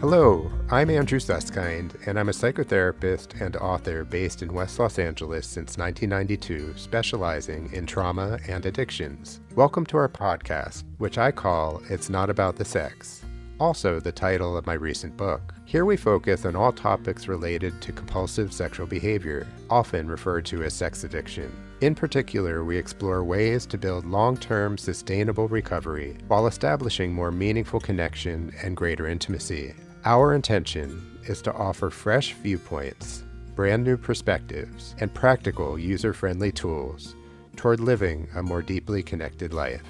Hello, I'm Andrew Susskind, and I'm a psychotherapist and author based in West Los Angeles since 1992, specializing in trauma and addictions. Welcome to our podcast, which I call It's Not About the Sex, also the title of my recent book. Here we focus on all topics related to compulsive sexual behavior, often referred to as sex addiction. In particular, we explore ways to build long-term, sustainable recovery while establishing more meaningful connection and greater intimacy. Our intention is to offer fresh viewpoints, brand new perspectives, and practical user-friendly tools toward living a more deeply connected life.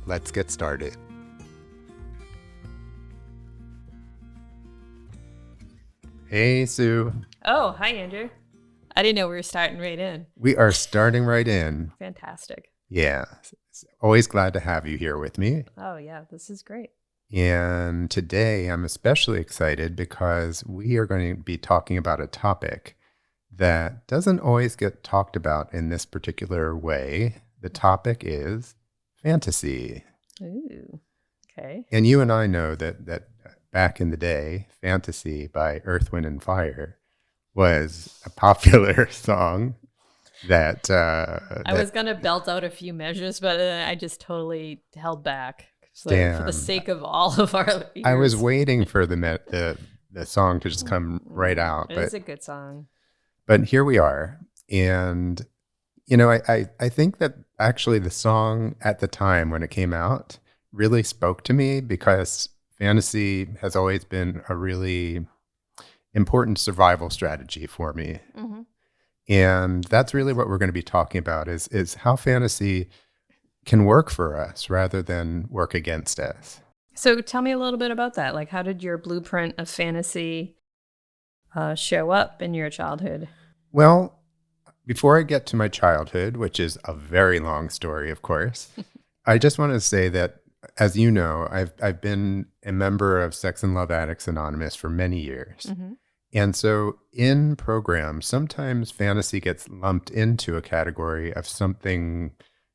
Let's get started. Hey, Sue. Oh, hi, Andrew. I didn't know we were starting right in. We are starting right in. Fantastic. Yeah. Always glad to have you here with me. Oh, yeah. This is great. And today I'm especially excited because we are going to be talking about a topic that doesn't always get talked about in this particular way. The topic is fantasy. Ooh, okay. And you and I know that back in the day, Fantasy by Earth, Wind & Fire was a popular song that... I was going to belt out a few measures, but I just totally held back. So for the sake of all of our ears. I was waiting for the song to just come right out. It is a good song. But here we are. And, you know, I think that actually the song at the time when it came out really spoke to me because fantasy has always been a really important survival strategy for me. Mm-hmm. And that's really what we're going to be talking about is how fantasy can work for us rather than work against us. So tell me a little bit about that. Like, how did your blueprint of fantasy show up in your childhood? Well, before I get to my childhood, which is a very long story, of course, I just want to say that, as you know, I've been a member of Sex and Love Addicts Anonymous for many years. Mm-hmm. And so in programs, sometimes fantasy gets lumped into a category of something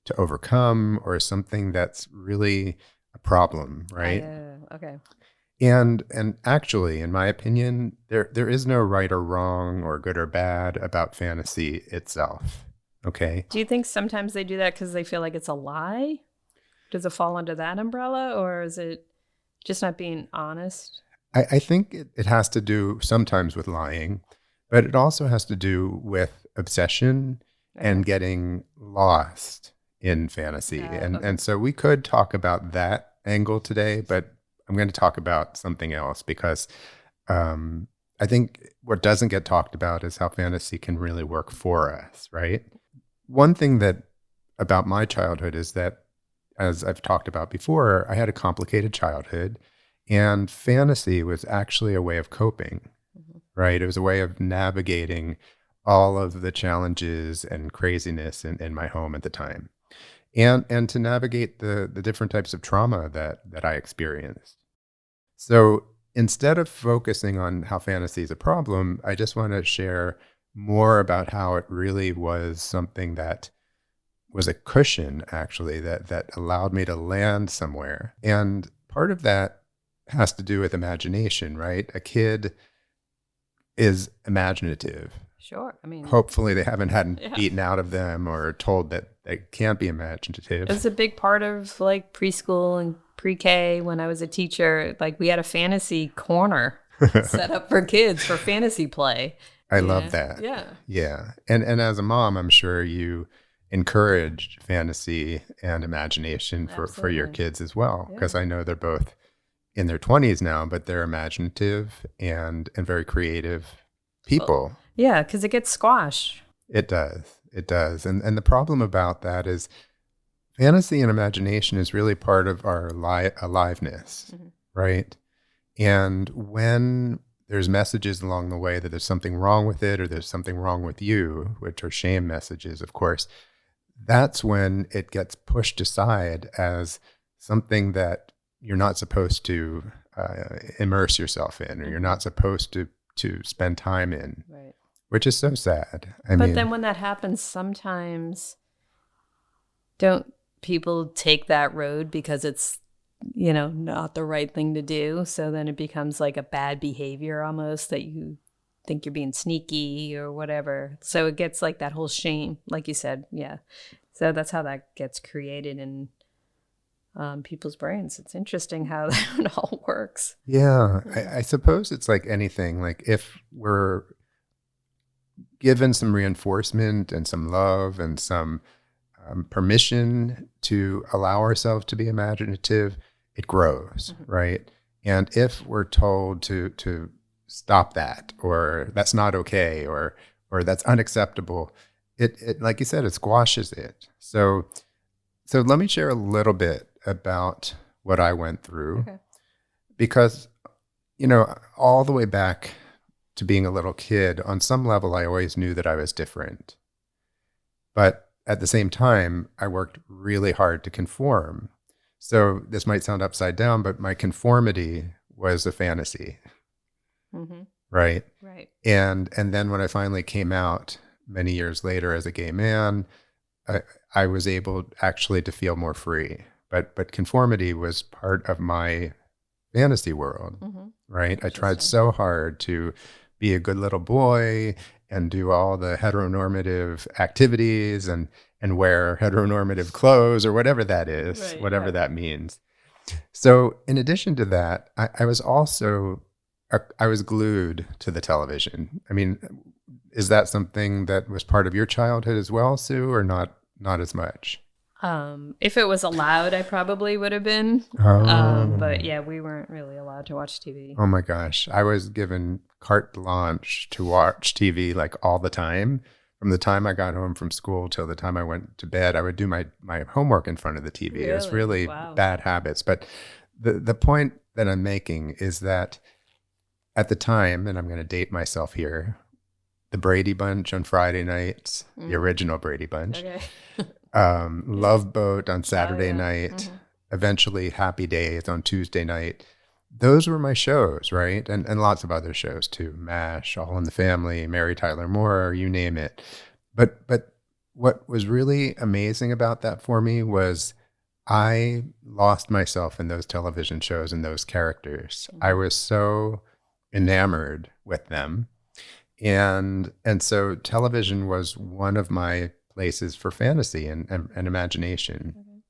to overcome or something that's really a problem, right? Okay. And actually, in my opinion, there is no right or wrong or good or bad about fantasy itself, okay? Do you think sometimes they do that because they feel like it's a lie? Does it fall under that umbrella, or is it just not being honest? I think it has to do sometimes with lying, but it also has to do with obsession and getting lost in fantasy. And so we could talk about that angle today, but I'm going to talk about something else because I think what doesn't get talked about is how fantasy can really work for us, right? One thing that about my childhood is that, as I've talked about before, I had a complicated childhood, and fantasy was actually a way of coping, right? It was a way of navigating all of the challenges and craziness in my home at the time. And to navigate the different types of trauma that I experienced. So instead of focusing on how fantasy is a problem, I just want to share more about how it really was something that was a cushion, actually, that allowed me to land somewhere. And part of that has to do with imagination, right? A kid is imaginative. Sure. I mean, hopefully they haven't had beaten out of them or told that they can't be imaginative. It was a big part of like preschool and pre-K when I was a teacher. Like we had a fantasy corner set up for kids for fantasy play. I love that. Yeah. Yeah. And as a mom, I'm sure you encouraged fantasy and imagination for your kids as well. Because I know they're both in their 20s now, but they're imaginative and very creative people. Well, yeah, because it gets squashed. It does. It does. And the problem about that is fantasy and imagination is really part of our aliveness, right? And when there's messages along the way that there's something wrong with it or there's something wrong with you, which are shame messages, of course, that's when it gets pushed aside as something that you're not supposed to immerse yourself in or you're not supposed to spend time in. Right. Which is so sad. But then when that happens, sometimes don't people take that road because it's not the right thing to do. So then it becomes like a bad behavior almost, that you think you're being sneaky or whatever. So it gets like that whole shame, like you said. Yeah. So that's how that gets created in people's brains. It's interesting how that all works. Yeah. I suppose it's like anything. Like if we're given some reinforcement and some love and some permission to allow ourselves to be imaginative, it grows, right? And if we're told to stop that, or that's not okay, or that's unacceptable, it like you said, it squashes it. So let me share a little bit about what I went through, Okay. because all the way back to being a little kid, on some level, I always knew that I was different, but at the same time, I worked really hard to conform. So this might sound upside down, but my conformity was a fantasy, right? Right. And then when I finally came out many years later as a gay man, I was able actually to feel more free. But conformity was part of my fantasy world, right? I tried so hard to be a good little boy and do all the heteronormative activities and wear heteronormative clothes, or whatever that is, Right, whatever right. that means. So in addition to that, I was also, I was glued to the television. I mean, is that something that was part of your childhood as well, Sue, or not as much? If it was allowed, I probably would have been. Oh. But yeah, we weren't really allowed to watch TV. Oh my gosh. I was given carte blanche to watch TV like all the time. From the time I got home from school till the time I went to bed, I would do my homework in front of the TV. It was really Wow. bad habits. But the point that I'm making is that at the time, and I'm going to date myself here, the Brady Bunch on Friday nights, the original Brady Bunch, Okay. Love Boat on Saturday night, eventually Happy Days on Tuesday night. Those were my shows, right? And lots of other shows too. MASH, All in the Family, Mary Tyler Moore, you name it. But what was really amazing about that for me was I lost myself in those television shows and those characters. I was so enamored with them. And so television was one of my places for fantasy and imagination.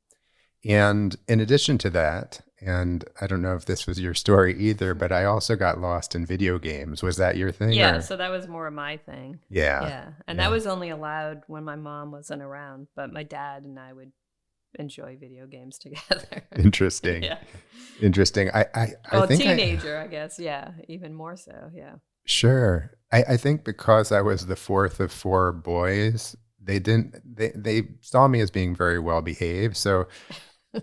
And in addition to that, and I don't know if this was your story either, but I also got lost in video games. Was that your thing? Yeah, or? so that was more of my thing. Yeah. Yeah. And that was only allowed when my mom wasn't around, but my dad and I would enjoy video games together. Interesting. Yeah. Interesting. I Well, think teenager, I guess. Yeah. Even more so. Yeah. Sure. I think because I was the fourth of four boys, they saw me as being very well behaved. So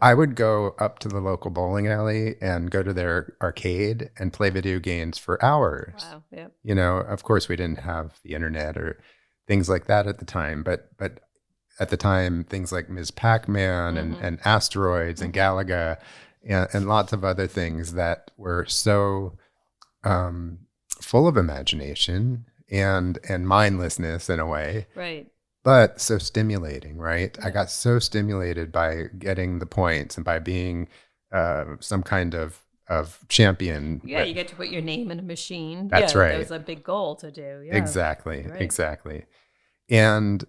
I would go up to the local bowling alley and go to their arcade and play video games for hours. Wow. Yep. Of course we didn't have the internet or things like that at the time, but at the time, things like Ms. Pac-Man and Asteroids and Galaga and lots of other things that were so full of imagination and mindlessness in a way. Right. But so stimulating, right? Yeah. I got so stimulated by getting the points and by being some kind of champion. Yeah, you get to put your name in a machine. That's right. That was a big goal to do. Yeah. Exactly, Right. exactly. And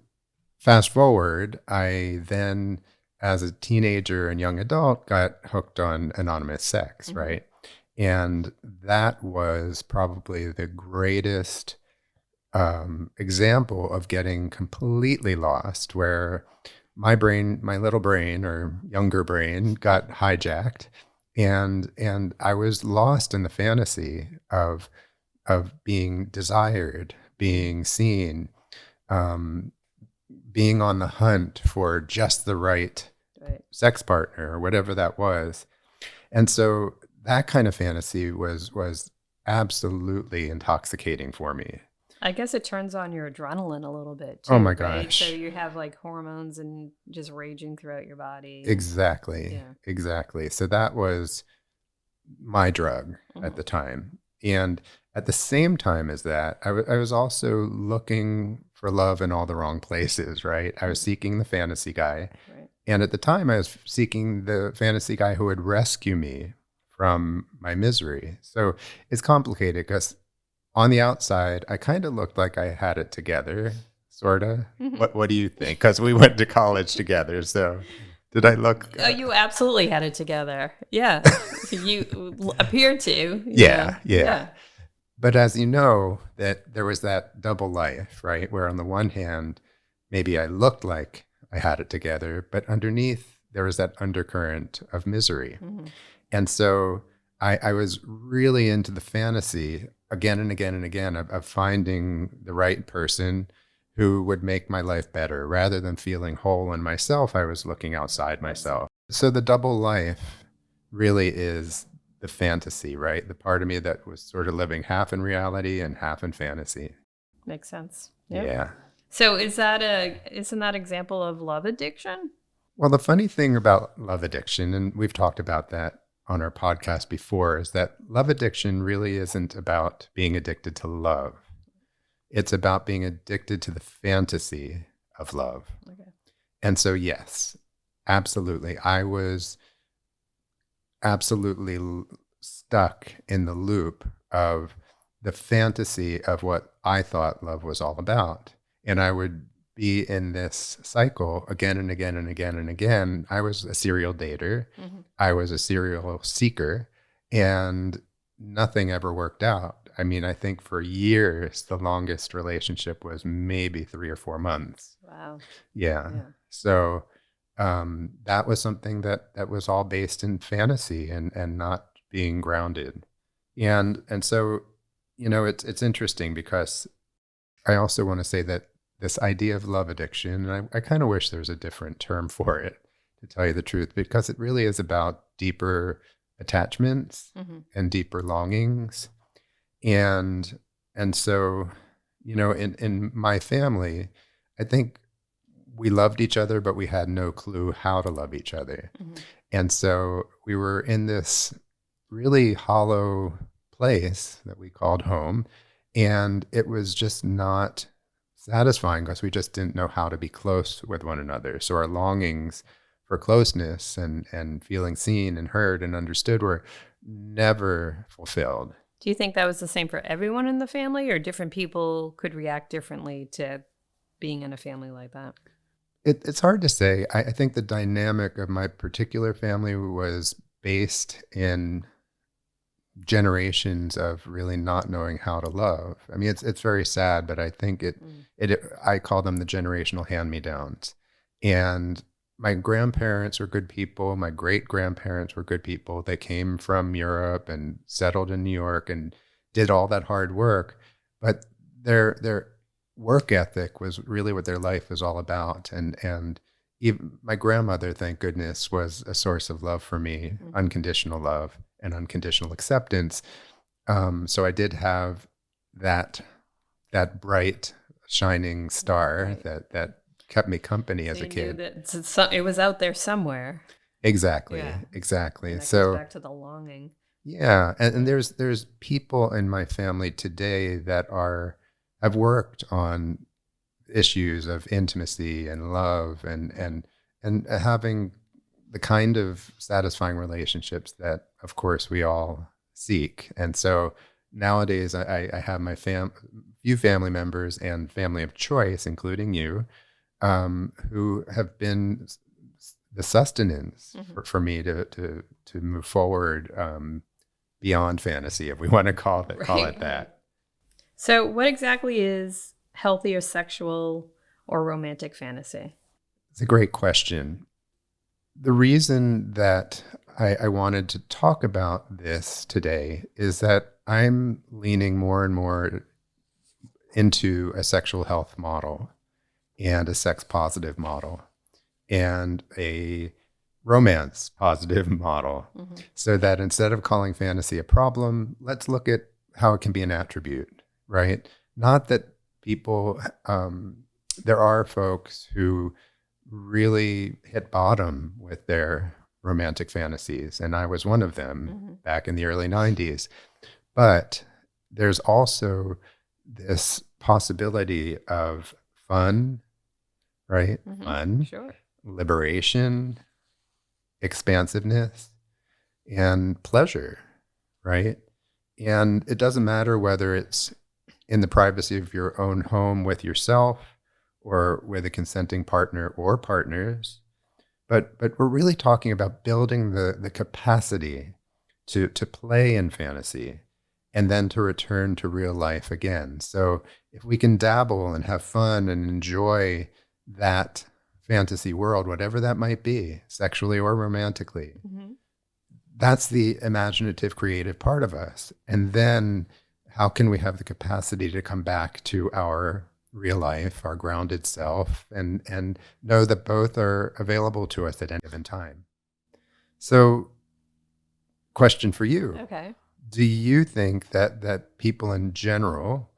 fast forward, I then, as a teenager and young adult, got hooked on anonymous sex, right? And that was probably the greatest example of getting completely lost, where my little brain or younger brain got hijacked, and I was lost in the fantasy of being desired, being seen, being on the hunt for just the right sex partner or whatever that was. And so that kind of fantasy was absolutely intoxicating for me. I guess it turns on your adrenaline a little bit too. Oh my right? gosh. So you have like hormones and just raging throughout your body. Exactly. Yeah. Exactly. So that was my drug at the time. And at the same time as that, I was also looking for love in all the wrong places, right? I was seeking the fantasy guy. Right. And at the time, I was seeking the fantasy guy who would rescue me from my misery. So it's complicated because on the outside, I kind of looked like I had it together, sort of. What do you think? Because we went to college together. So did I look? Oh, you absolutely had it together. Yeah. You appear to. Yeah. But as you know, that there was that double life, right? Where on the one hand, maybe I looked like I had it together, but underneath there was that undercurrent of misery. And so I was really into the fantasy again and again and again of finding the right person who would make my life better. Rather than feeling whole in myself, I was looking outside myself. So the double life really is the fantasy, right? The part of me that was sort of living half in reality and half in fantasy. Makes sense. Yep. Yeah. So isn't that example of love addiction? Well, the funny thing about love addiction, and we've talked about that on our podcast before, is that love addiction really isn't about being addicted to love. It's about being addicted to the fantasy of love. Okay. And so, yes, absolutely. I was absolutely stuck in the loop of the fantasy of what I thought love was all about. And I would be in this cycle again and again and again and again. I was a serial dater. I was a serial seeker, and nothing ever worked out. I mean, I think for years, the longest relationship was maybe 3 or 4 months. Wow. Yeah. So that was something that was all based in fantasy and not being grounded. And so, it's interesting because I also want to say that this idea of love addiction, and I kind of wish there was a different term for it, to tell you the truth, because it really is about deeper attachments and deeper longings. And so, in my family, I think we loved each other, but we had no clue how to love each other. And so we were in this really hollow place that we called home. And it was just not satisfying because we just didn't know how to be close with one another. So our longings for closeness and feeling seen and heard and understood were never fulfilled. Do you think that was the same for everyone in the family, or different people could react differently to being in a family like that? It's hard to say. I think the dynamic of my particular family was based in generations of really not knowing how to love. I mean, it's very sad, but I think I call them the generational hand-me-downs. And my grandparents were good people. My great-grandparents were good people. They came from Europe and settled in New York and did all that hard work. But their work ethic was really what their life was all about. And even my grandmother, thank goodness, was a source of love for me, unconditional love and unconditional acceptance. So I did have that bright, shining star that kept me company as a kid. That it was out there somewhere. Exactly. And that So goes back to the longing. Yeah, and there's people in my family today that have worked on issues of intimacy and love and having the kind of satisfying relationships that, of course, we all seek. And so nowadays, I have my few family members and family of choice, including you, who have been the sustenance for me to move forward beyond fantasy, if we want to call it that. So, what exactly is healthier sexual or romantic fantasy? It's a great question. The reason that I wanted to talk about this today is that I'm leaning more and more into a sexual health model and a sex positive model and a romance positive model, so that instead of calling fantasy a problem, let's look at how it can be an attribute, right? Not that people, there are folks who really hit bottom with their romantic fantasies, and I was one of them back in the early 90s. But there's also this possibility of fun, right? Fun. Sure. liberation, expansiveness, and pleasure, right? And it doesn't matter whether it's in the privacy of your own home with yourself or with a consenting partner or partners. But we're really talking about building the capacity to play in fantasy and then to return to real life again. So if we can dabble and have fun and enjoy that fantasy world, whatever that might be, sexually or romantically, that's the imaginative, creative part of us. And then how can we have the capacity to come back to our real life, our grounded self, and know that both are available to us at any given time? So, question for you. Okay. Do you think that people in general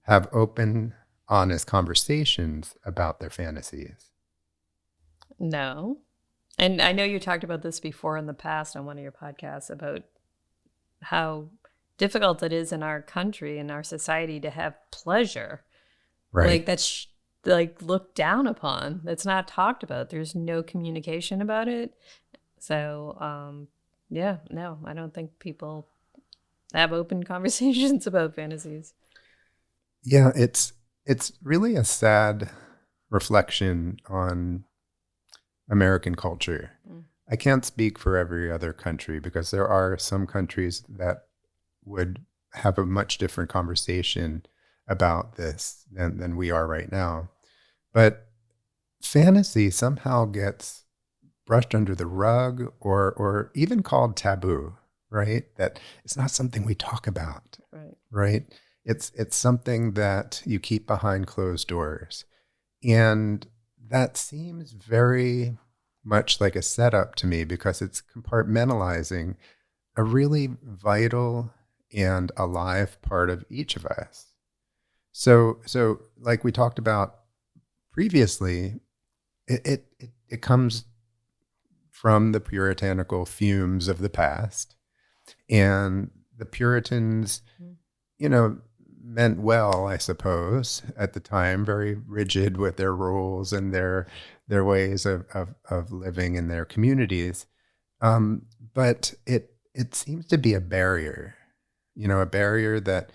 have open, honest conversations about their fantasies? No. And I know you talked about this before in the past on one of your podcasts about how difficult it is in our country and our society to have pleasure. Right. Like that's like looked down upon. That's not talked about. There's no communication about it. So, yeah, no, I don't think people have open conversations about fantasies. Yeah, it's really a sad reflection on American culture. I can't speak for every other country because there are some countries that would have a much different conversation about this than we are right now. But fantasy somehow gets brushed under the rug or even called taboo, right? That it's not something we talk about, right? It's something that you keep behind closed doors. And that seems very much like a setup to me because it's compartmentalizing a really vital and alive part of each of us. So like we talked about previously, it comes from the puritanical fumes of the past. And the Puritans, meant well, I suppose, at the time, very rigid with their rules and their ways of living in their communities. But it seems to be a barrier, a barrier that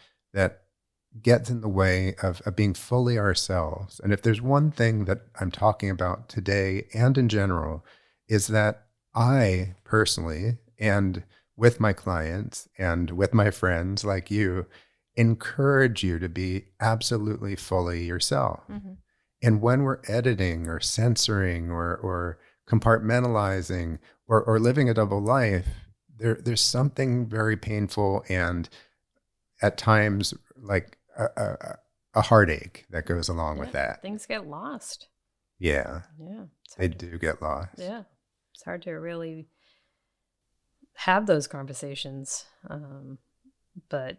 gets in the way of being fully ourselves. And if there's one thing that I'm talking about today and in general, is that I personally, and with my clients and with my friends like you, encourage you to be absolutely fully yourself. And when we're editing or censoring or compartmentalizing or living a double life, there's something very painful and at times like a heartache that goes along with that. Things get lost. Yeah. Yeah. They do get lost. Yeah. It's hard to really have those conversations. But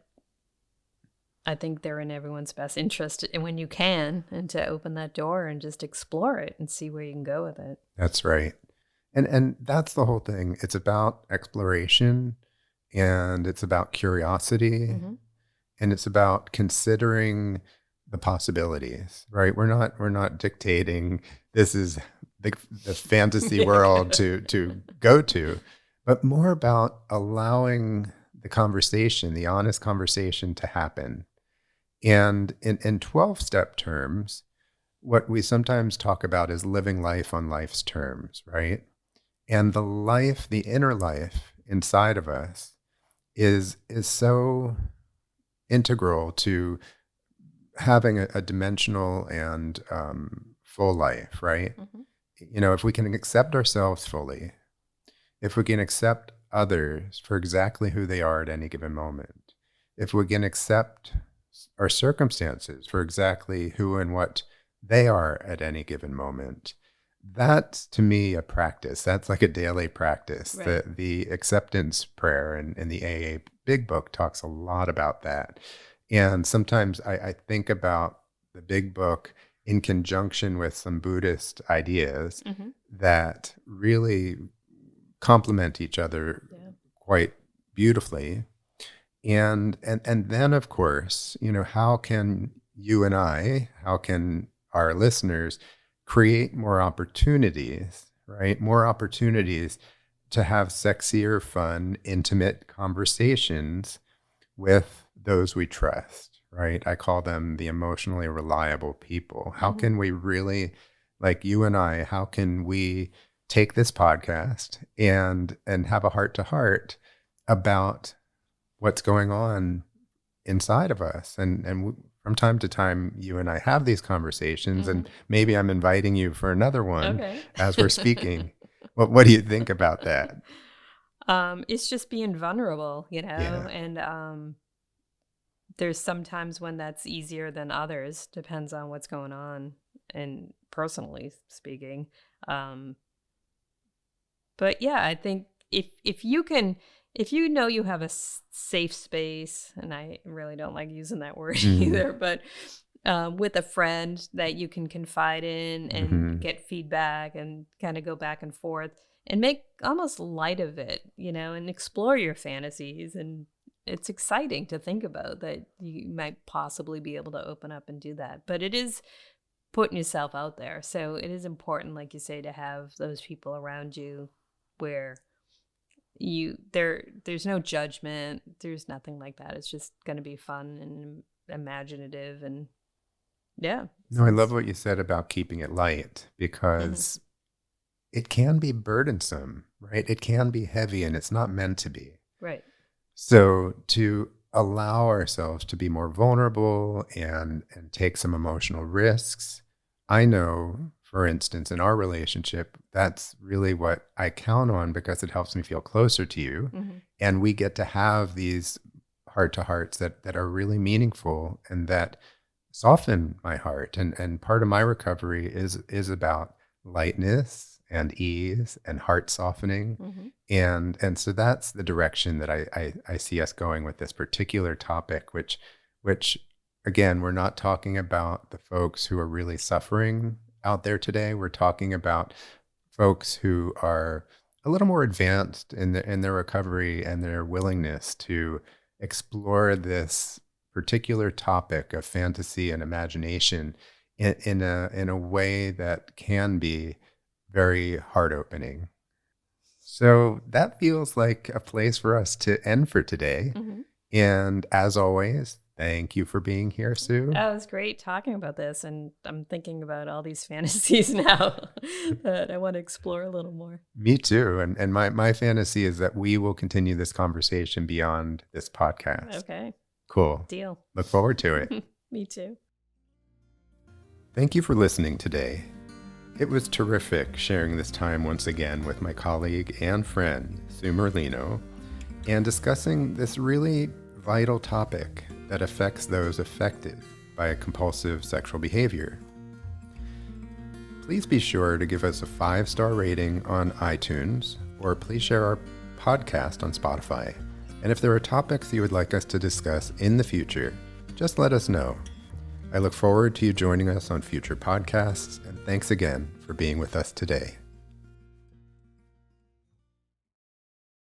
I think they're in everyone's best interest and when you can, and to open that door and just explore it and see where you can go with it. That's right. And that's the whole thing. It's about exploration and it's about curiosity and it's about considering the possibilities, right? We're not dictating this is the fantasy world to go to, but more about allowing the conversation, the honest conversation to happen. And in 12-step terms, what we sometimes talk about is living life on life's terms, right? And the inner life inside of us is so integral to having a dimensional and full life, right? If we can accept ourselves fully, if we can accept others for exactly who they are at any given moment, if we can accept our circumstances for exactly who and what they are at any given moment, that's to me a practice. That's like a daily practice. Right. The acceptance prayer in the AA Big Book talks a lot about that. And sometimes I think about the Big Book in conjunction with some Buddhist ideas that really complement each other quite beautifully. And then, of course, how can you and how can our listeners create more opportunities, right? More opportunities to have sexier, fun, intimate conversations with those we trust, right? I call them the emotionally reliable people. How can we really, like you and I, how can we take this podcast and have a heart to heart about what's going on inside of us? And from time to time, you and I have these conversations, and maybe I'm inviting you for another one as we're speaking. What do you think about that? It's just being vulnerable, Yeah. and there's sometimes when that's easier than others, depends on what's going on, and personally speaking. But yeah, I think if you can, if you know you have a safe space, and I really don't like using that word either, but with a friend that you can confide in and get feedback and kind of go back and forth and make almost light of it, and explore your fantasies. And it's exciting to think about that you might possibly be able to open up and do that. But it is putting yourself out there. So it is important, like you say, to have those people around you where there's no judgment, there's nothing like that. It's just going to be fun and imaginative, and yeah. No, I love what you said about keeping it light, because it can be burdensome, right? It can be heavy, and it's not meant to be. Right. So to allow ourselves to be more vulnerable and take some emotional risks, I know, for instance, in our relationship, that's really what I count on, because it helps me feel closer to you. And we get to have these heart-to-hearts that are really meaningful and that soften my heart. And part of my recovery is about lightness and ease and heart softening. And so that's the direction that I see us going with this particular topic, which again, we're not talking about the folks who are really suffering out there today. We're talking about folks who are a little more advanced in their recovery and their willingness to explore this particular topic of fantasy and imagination in a way that can be very heart-opening. So that feels like a place for us to end for today. And as always, thank you for being here, Sue. Oh, it was great talking about this, and I'm thinking about all these fantasies now that I want to explore a little more. Me too. And my fantasy is that we will continue this conversation beyond this podcast. Okay. Cool. Deal. Look forward to it. Me too. Thank you for listening today. It was terrific sharing this time once again with my colleague and friend, Sue Merlino, and discussing this really vital topic that affects those affected by a compulsive sexual behavior. Please be sure to give us a 5-star rating on iTunes, or please share our podcast on Spotify. And if there are topics you would like us to discuss in the future, just let us know. I look forward to you joining us on future podcasts, and thanks again for being with us today.